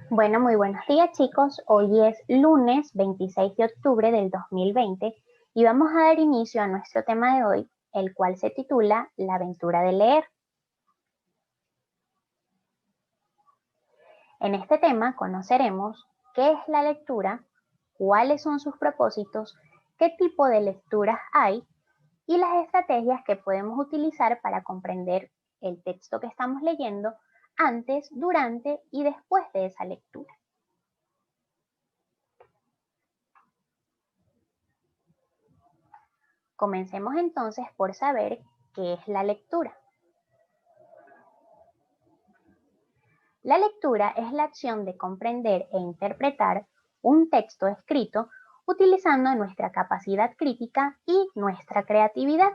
Bueno, muy buenos días chicos. Hoy es lunes 26 de octubre del 2020 y vamos a dar inicio a nuestro tema de hoy, el cual se titula La aventura de leer. En este tema conoceremos qué es la lectura, cuáles son sus propósitos, qué tipo de lecturas hay y las estrategias que podemos utilizar para comprender el texto que estamos leyendo antes, durante y después de esa lectura. Comencemos entonces por saber qué es la lectura. La lectura es la acción de comprender e interpretar un texto escrito utilizando nuestra capacidad crítica y nuestra creatividad.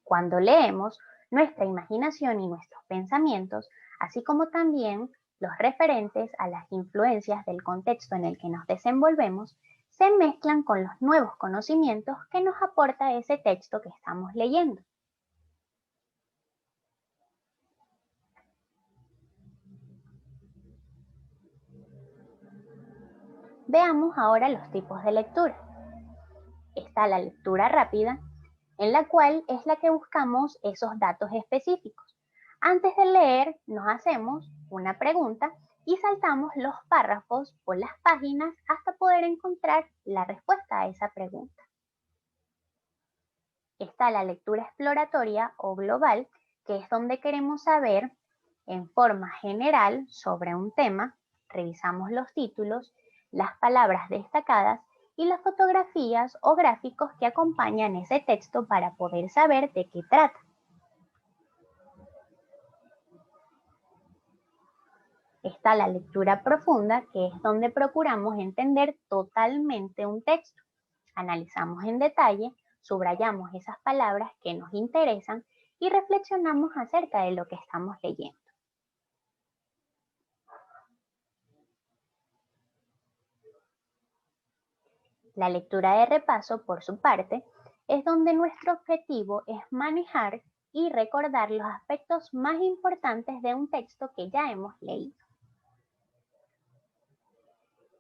Cuando leemos, nuestra imaginación y nuestros pensamientos, así como también los referentes a las influencias del contexto en el que nos desenvolvemos, se mezclan con los nuevos conocimientos que nos aporta ese texto que estamos leyendo. Veamos ahora los tipos de lectura. Está la lectura rápida, en la cual es la que buscamos esos datos específicos. Antes de leer, nos hacemos una pregunta y saltamos los párrafos o las páginas hasta poder encontrar la respuesta a esa pregunta. Está la lectura exploratoria o global, que es donde queremos saber en forma general sobre un tema, revisamos los títulos, las palabras destacadas y las fotografías o gráficos que acompañan ese texto para poder saber de qué trata. Está la lectura profunda, que es donde procuramos entender totalmente un texto. Analizamos en detalle, subrayamos esas palabras que nos interesan y reflexionamos acerca de lo que estamos leyendo. La lectura de repaso, por su parte, es donde nuestro objetivo es manejar y recordar los aspectos más importantes de un texto que ya hemos leído.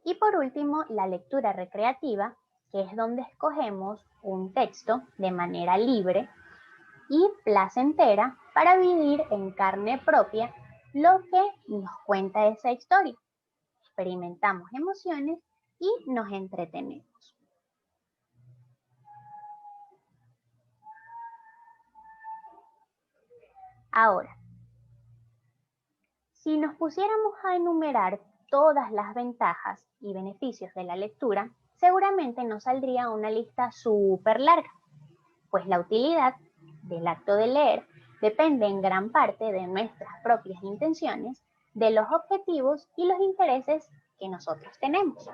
Y por último, la lectura recreativa, que es donde escogemos un texto de manera libre y placentera para vivir en carne propia lo que nos cuenta esa historia. Experimentamos emociones y nos entretenemos. Ahora, si nos pusiéramos a enumerar todas las ventajas y beneficios de la lectura, seguramente nos saldría una lista súper larga, pues la utilidad del acto de leer depende en gran parte de nuestras propias intenciones, de los objetivos y los intereses que nosotros tenemos.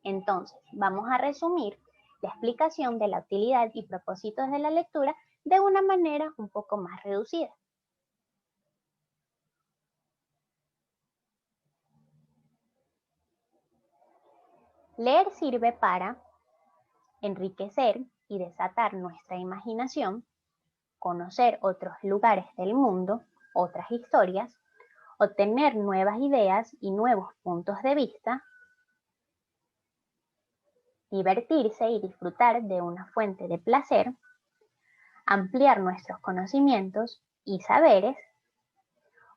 Entonces, vamos a resumir la explicación de la utilidad y propósitos de la lectura de una manera un poco más reducida. Leer sirve para enriquecer y desatar nuestra imaginación, conocer otros lugares del mundo, otras historias, obtener nuevas ideas y nuevos puntos de vista, divertirse y disfrutar de una fuente de placer, ampliar nuestros conocimientos y saberes,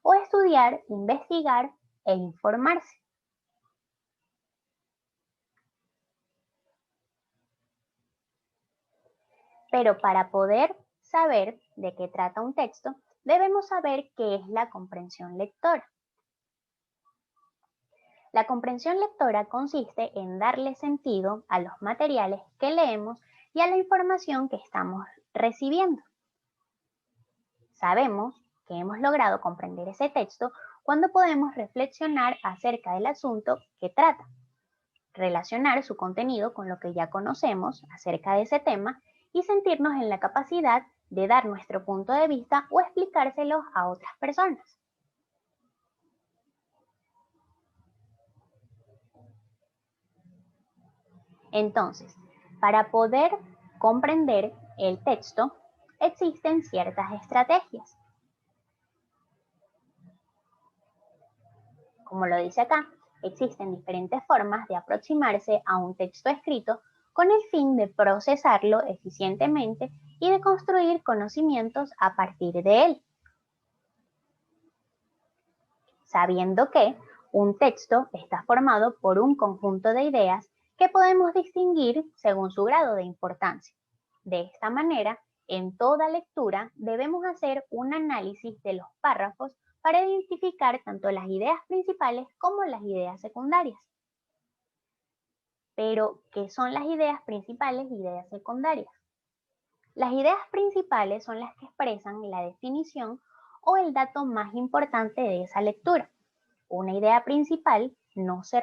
o estudiar, investigar e informarse. Pero para poder saber de qué trata un texto, debemos saber qué es la comprensión lectora. La comprensión lectora consiste en darle sentido a los materiales que leemos y a la información que estamos recibiendo. Sabemos que hemos logrado comprender ese texto cuando podemos reflexionar acerca del asunto que trata, relacionar su contenido con lo que ya conocemos acerca de ese tema y sentirnos en la capacidad de dar nuestro punto de vista o explicárselo a otras personas. Entonces, para poder comprender el texto, existen ciertas estrategias. Como lo dice acá, existen diferentes formas de aproximarse a un texto escrito con el fin de procesarlo eficientemente y de construir conocimientos a partir de él. Sabiendo que un texto está formado por un conjunto de ideas que podemos distinguir según su grado de importancia. De esta manera, en toda lectura debemos hacer un análisis de los párrafos para identificar tanto las ideas principales como las ideas secundarias. Pero, ¿qué son las ideas principales y ideas secundarias? Las ideas principales son las que expresan la definición o el dato más importante de esa lectura. Una idea principal se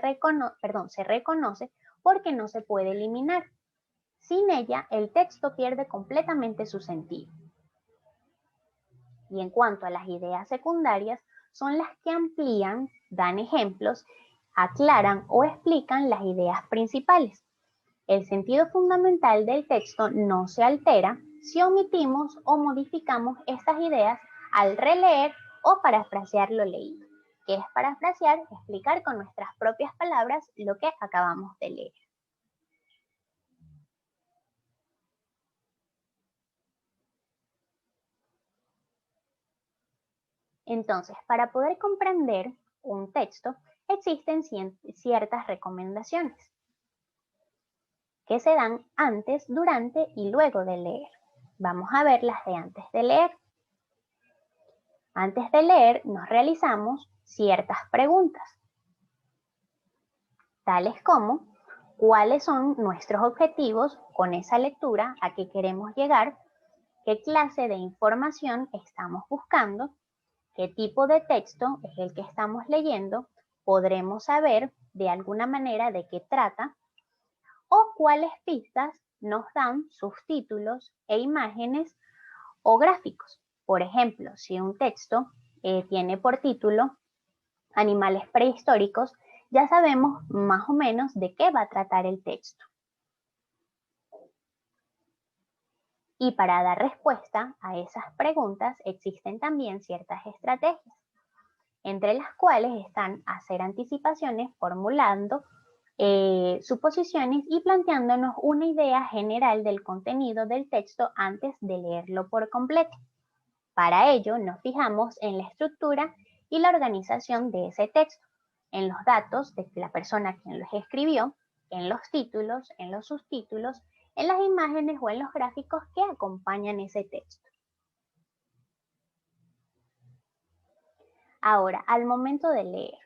reconoce porque no se puede eliminar. Sin ella, el texto pierde completamente su sentido. Y en cuanto a las ideas secundarias, son las que amplían, dan ejemplos, aclaran o explican las ideas principales. El sentido fundamental del texto no se altera si omitimos o modificamos estas ideas al releer o parafrasear lo leído. ¿Qué es parafrasear? Explicar con nuestras propias palabras lo que acabamos de leer. Entonces, para poder comprender un texto, existen ciertas recomendaciones que se dan antes, durante y luego de leer. Vamos a ver las de antes de leer. Antes de leer, nos realizamos ciertas preguntas, tales como cuáles son nuestros objetivos con esa lectura, a qué queremos llegar, qué clase de información estamos buscando, qué tipo de texto es el que estamos leyendo, podremos saber de alguna manera de qué trata o cuáles pistas nos dan sus títulos e imágenes o gráficos. Por ejemplo, si un texto tiene por título Animales prehistóricos, ya sabemos más o menos de qué va a tratar el texto. Y para dar respuesta a esas preguntas existen también ciertas estrategias, entre las cuales están hacer anticipaciones formulando suposiciones y planteándonos una idea general del contenido del texto antes de leerlo por completo. Para ello nos fijamos en la estructura y la organización de ese texto, en los datos de la persona quien los escribió, en los títulos, en los subtítulos, en las imágenes o en los gráficos que acompañan ese texto. Ahora, al momento de leer,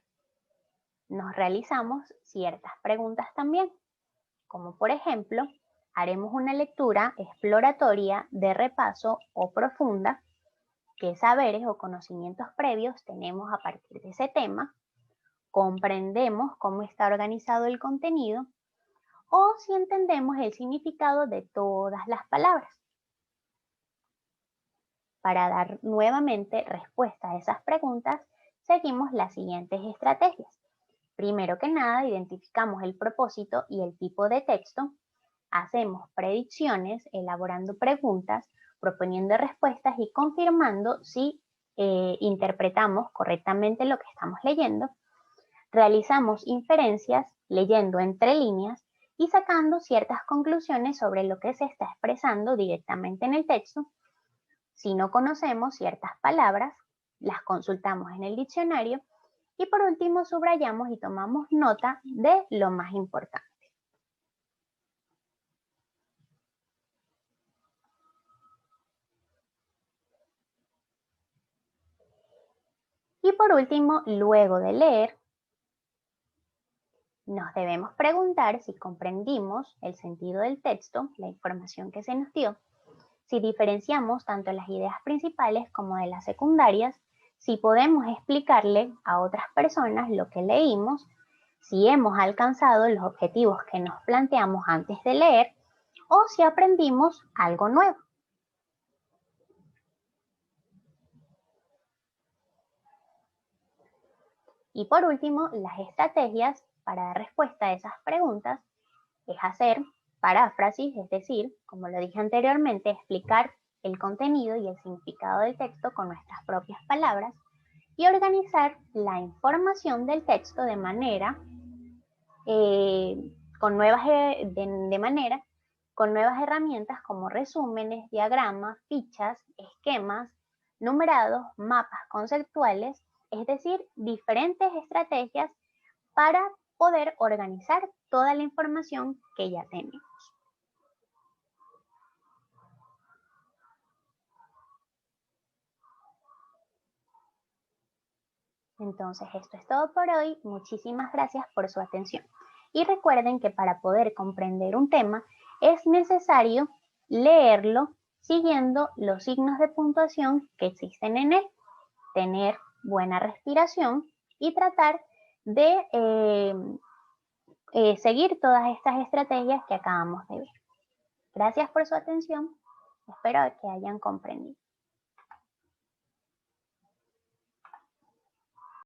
nos realizamos ciertas preguntas también, como por ejemplo, haremos una lectura exploratoria de repaso o profunda, qué saberes o conocimientos previos tenemos a partir de ese tema, comprendemos cómo está organizado el contenido o si entendemos el significado de todas las palabras. Para dar nuevamente respuesta a esas preguntas, seguimos las siguientes estrategias. Primero que nada, identificamos el propósito y el tipo de texto, hacemos predicciones, elaborando preguntas, proponiendo respuestas y confirmando si interpretamos correctamente lo que estamos leyendo. Realizamos inferencias leyendo entre líneas y sacando ciertas conclusiones sobre lo que se está expresando directamente en el texto. Si no conocemos ciertas palabras, las consultamos en el diccionario y por último subrayamos y tomamos nota de lo más importante. Y por último, luego de leer, nos debemos preguntar si comprendimos el sentido del texto, la información que se nos dio, si diferenciamos tanto las ideas principales como de las secundarias, si podemos explicarle a otras personas lo que leímos, si hemos alcanzado los objetivos que nos planteamos antes de leer o si aprendimos algo nuevo. Y por último, las estrategias para dar respuesta a esas preguntas es hacer paráfrasis, es decir, como lo dije anteriormente, explicar el contenido y el significado del texto con nuestras propias palabras, y organizar la información del texto de manera con nuevas, con nuevas herramientas como resúmenes, diagramas, fichas, esquemas, numerados, mapas conceptuales, es decir, diferentes estrategias para poder organizar toda la información que ya tenemos. Entonces, esto es todo por hoy. Muchísimas gracias por su atención. Y recuerden que para poder comprender un tema es necesario leerlo siguiendo los signos de puntuación que existen en él, tener buena respiración y tratar de seguir todas estas estrategias que acabamos de ver. Gracias por su atención. Espero que hayan comprendido.